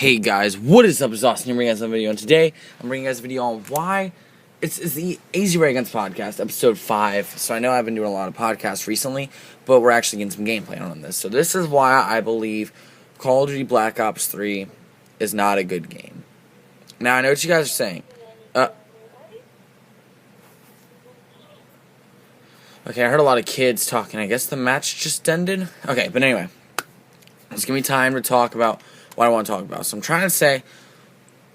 Hey guys, what is up? It's Austin. I'm bringing you guys a video, and today I'm bringing you guys a video on why it's the Easy Raygunz podcast, episode 5. So I know I've been doing a lot of podcasts recently, but we're actually getting some gameplay on this. So this is why I believe Call of Duty Black Ops 3 is not a good game. Now I know what you guys are saying. Okay, I heard a lot of kids talking. I guess the match just ended. Okay, but anyway, just give me time to talk about what I want to talk about. So I'm trying to say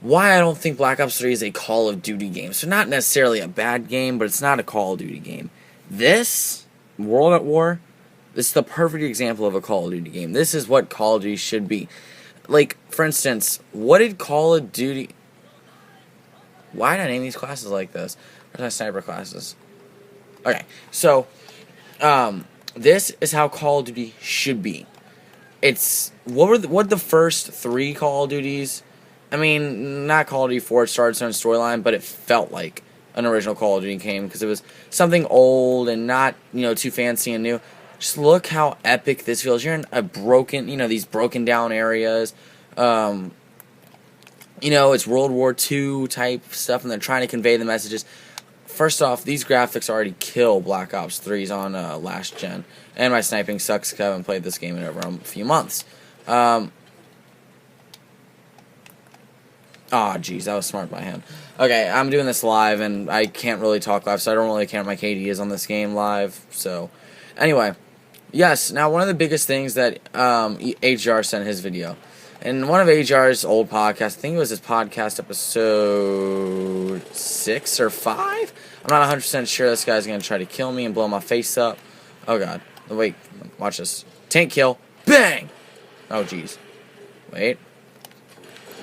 why I don't think Black Ops 3 is a Call of Duty game. So not necessarily a bad game, but it's not a Call of Duty game. This, World at War, this is the perfect example of a Call of Duty game. This is what Call of Duty should be. Like, for instance, what did Call of Duty... Why did I name these classes like this? Where's my sniper classes? Okay, so, this is how Call of Duty should be. It's, what the first 3 Call of Duties, I mean, not Call of Duty 4, it started its own storyline, but it felt like an original Call of Duty game, because it was something old and not, too fancy and new. Just look how epic this feels. You're in a broken, these broken down areas, it's World War II type stuff, and they're trying to convey the messages. First off, these graphics already kill Black Ops 3's on last gen. And my sniping sucks because I haven't played this game in over a few months. Aw, jeez, that was smart by him. Okay, I'm doing this live, and I can't really talk live, so I don't really care what my KD is on this game live. So, anyway, yes, now one of the biggest things that HR sent in his video. And one of HR's old podcasts, I think it was his podcast episode 6 or 5? I'm not 100% sure. This guy's going to try to kill me and blow my face up. Oh, God. Wait. Watch this. Tank kill. Bang! Oh, jeez. Wait.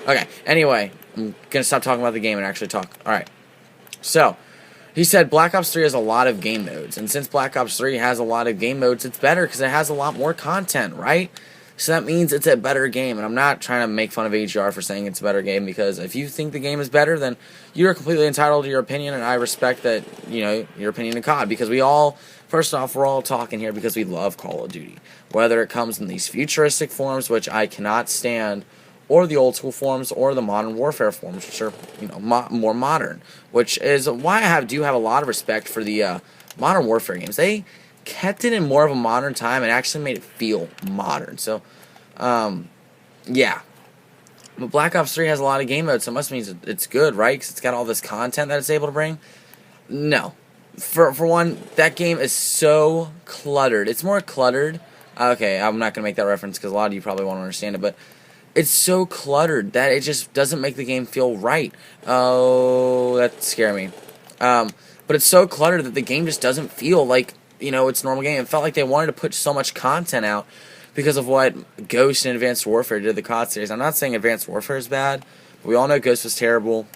Okay. Anyway, I'm going to stop talking about the game and actually talk. Alright. So, he said Black Ops 3 has a lot of game modes. And since Black Ops 3 has a lot of game modes, it's better because it has a lot more content, right? So that means it's a better game, and I'm not trying to make fun of HR for saying it's a better game, because if you think the game is better, then you're completely entitled to your opinion, and I respect that, your opinion of COD, because we all, first off, we're all talking here because we love Call of Duty, whether it comes in these futuristic forms, which I cannot stand, or the old school forms, or the modern warfare forms, which are, more modern, which is why I do have a lot of respect for the modern warfare games. They kept it in more of a modern time and actually made it feel modern. So, yeah. But Black Ops 3 has a lot of game modes, so it must mean it's good, right? Because it's got all this content that it's able to bring. No. For one, that game is so cluttered. It's more cluttered. Okay, I'm not going to make that reference because a lot of you probably won't understand it, but it's so cluttered that it just doesn't make the game feel right. Oh, that scared me. But it's so cluttered that the game just doesn't feel like it's a normal game. It felt like they wanted to put so much content out because of what Ghost and Advanced Warfare did to the COD series. I'm not saying Advanced Warfare is bad, but we all know Ghost was terrible.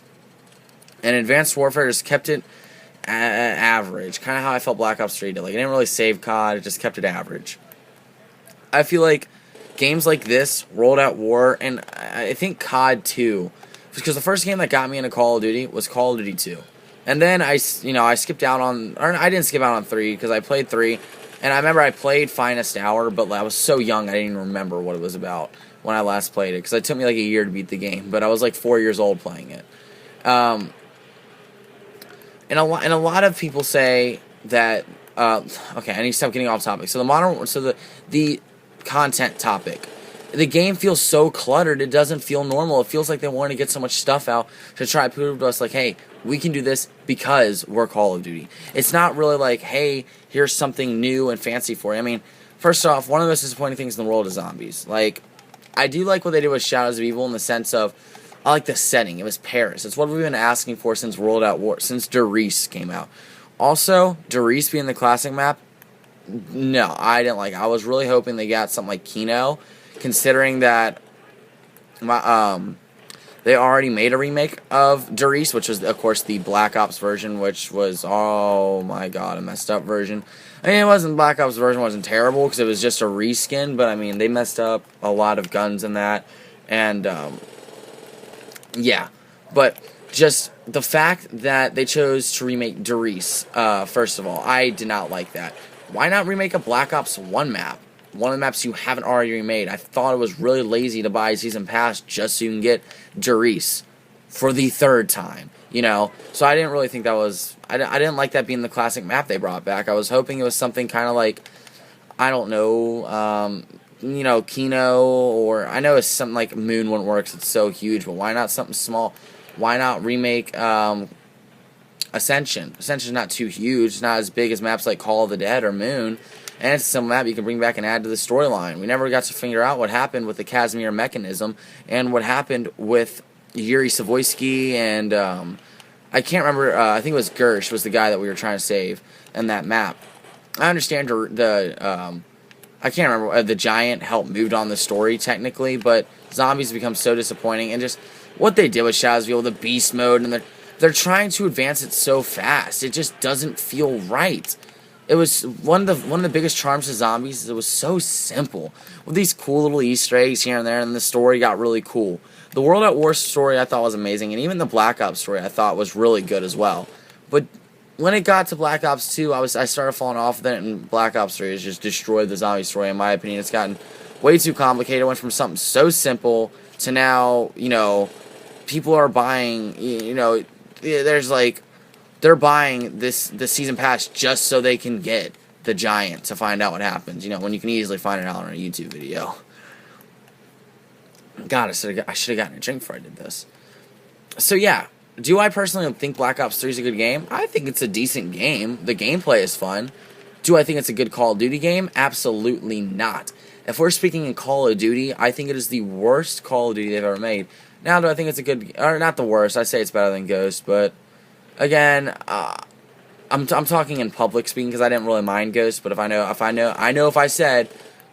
And Advanced Warfare just kept it average. Kind of how I felt Black Ops 3 did. Like, it didn't really save COD, it just kept it average. I feel like games like this, World at War, and I think COD 2, because the first game that got me into Call of Duty was Call of Duty 2. And then I skipped out on, or I didn't skip out on 3 because I played 3, and I remember I played Finest Hour, but I was so young I didn't even remember what it was about when I last played it, because it took me like a year to beat the game, but I was like 4 years old playing it. And a lot of people say that, okay, I need to stop getting off topic. So the content topic. The game feels so cluttered, it doesn't feel normal. It feels like they want to get so much stuff out to try to prove to us, like, hey, we can do this because we're Call of Duty. It's not really like, hey, here's something new and fancy for you. I mean, first off, one of the most disappointing things in the world is zombies. Like, I do like what they did with Shadows of Evil in the sense of, I like the setting. It was Paris. It's what we've been asking for since World at War, since Derice came out. Also, Derice being the classic map, no, I didn't like it. I was really hoping they got something like Kino, considering that they already made a remake of Derice, which was, of course, the Black Ops version, which was, oh my god, a messed up version. I mean, Black Ops version wasn't terrible, because it was just a reskin, but I mean, they messed up a lot of guns in that, and, yeah. But just the fact that they chose to remake Derice, first of all, I did not like that. Why not remake a Black Ops 1 map? one of the maps you haven't already remade. I thought it was really lazy to buy a season pass just so you can get Darius for the third time, you know? So I didn't really think that was... I didn't like that being the classic map they brought back. I was hoping it was something kind of like, I don't know, you know, Kino, or... I know it's something like Moon wouldn't work, it's so huge, but why not something small? Why not remake Ascension? Ascension's not too huge, it's not as big as maps like Call of the Dead or Moon, and it's some map you can bring back and add to the storyline. We never got to figure out what happened with the Casimir mechanism, and what happened with Yuri Savoyski, and I can't remember, I think it was Gersh was the guy that we were trying to save in that map. I understand I can't remember, the giant helped moved on the story technically, but zombies become so disappointing, and just what they did with Shadows of Evil, the beast mode, and they're trying to advance it so fast. It just doesn't feel right. It was one of the biggest charms of zombies is it was so simple, with these cool little Easter eggs here and there, and the story got really cool. The World at War story I thought was amazing, and even the Black Ops story I thought was really good as well. But when it got to Black Ops 2, I started falling off with it, and Black Ops 3 has just destroyed the zombie story in my opinion. It's gotten way too complicated. It went from something so simple to now, you know, people are buying, you know, there's like, they're buying the season pass just so they can get the giant to find out what happens, you know, when you can easily find it out on a YouTube video. God, I should have gotten a drink before I did this. So yeah, do I personally think Black Ops 3 is a good game? I think it's a decent game. The gameplay is fun. Do I think it's a good Call of Duty game? Absolutely not. If we're speaking in Call of Duty, I think it is the worst Call of Duty they've ever made. Now, do I think it's a good... Or, not the worst. I say it's better than Ghost, but... Again, I'm talking in public speaking because I didn't really mind Ghost, but if I said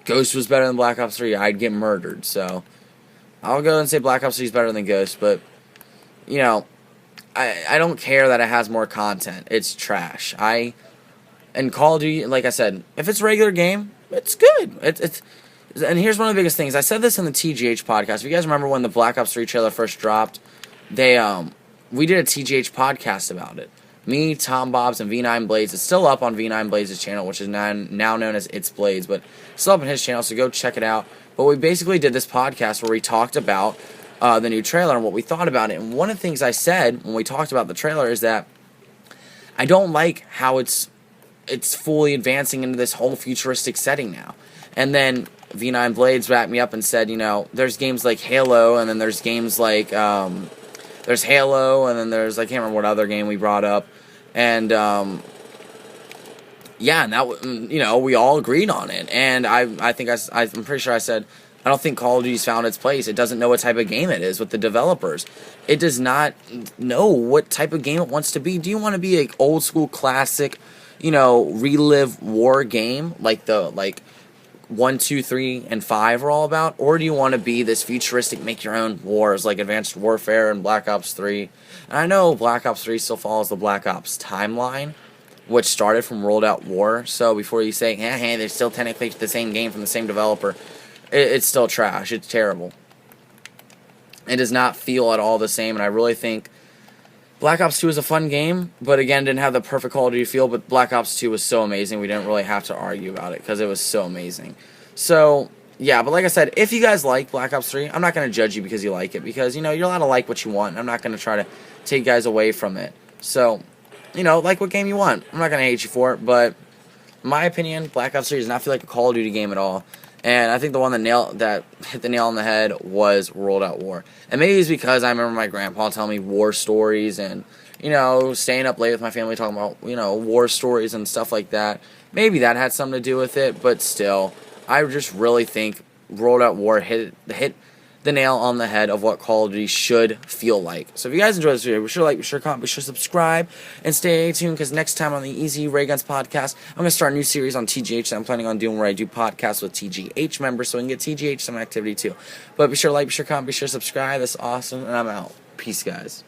Ghost was better than Black Ops 3, I'd get murdered, so... I'll go and say Black Ops 3 is better than Ghost, but, you know, I don't care that it has more content. It's trash. And Call of Duty, like I said, if it's a regular game, it's good. And here's one of the biggest things. I said this in the TGH podcast. If you guys remember when the Black Ops 3 trailer first dropped, we did a TGH podcast about it. Me, Tom Bobs, and V9 Blades. It's still up on V9 Blades' channel, which is now known as It's Blades, but it's still up on his channel, so go check it out. But we basically did this podcast where we talked about the new trailer and what we thought about it. And one of the things I said when we talked about the trailer is that I don't like how it's fully advancing into this whole futuristic setting now. And then V9 Blades wrapped me up and said, you know, there's games like Halo, and then there's games like, there's Halo, and then there's, I can't remember what other game we brought up. And, yeah, and that, you know, we all agreed on it. And I'm pretty sure I said, I don't think Call of Duty's found its place. It doesn't know what type of game it is with the developers. It does not know what type of game it wants to be. Do you want to be an old school classic, you know, relive war game like 1, 2, 3, and 5 are all about? Or do you want to be this futuristic make your own wars like Advanced Warfare and Black Ops 3? And I know Black Ops 3 still follows the Black Ops timeline, which started from World at War. So before you say, hey, they're still technically the same game from the same developer, it's still trash. It's terrible. It does not feel at all the same, and I really think Black Ops 2 is a fun game, but again, didn't have the perfect Call of Duty feel, but Black Ops 2 was so amazing, we didn't really have to argue about it, because it was so amazing. So, yeah, but like I said, if you guys like Black Ops 3, I'm not going to judge you because you like it, because, you know, you're allowed to like what you want, and I'm not going to try to take you guys away from it. So, you know, like what game you want. I'm not going to hate you for it, but in my opinion, Black Ops 3 does not feel like a Call of Duty game at all. And I think the one that hit the nail on the head was World at War. And maybe it's because I remember my grandpa telling me war stories and, you know, staying up late with my family talking about, you know, war stories and stuff like that. Maybe that had something to do with it, but still, I just really think World at War hit the nail on the head of what Call of Duty should feel like. So if you guys enjoyed this video, be sure to like, be sure to comment, be sure to subscribe, and stay tuned, because next time on the Easy Ray Guns podcast, I'm going to start a new series on TGH that I'm planning on doing, where I do podcasts with TGH members, so we can get TGH some activity too. But be sure to like, be sure to comment, be sure to subscribe. That's awesome, and I'm out. Peace, guys.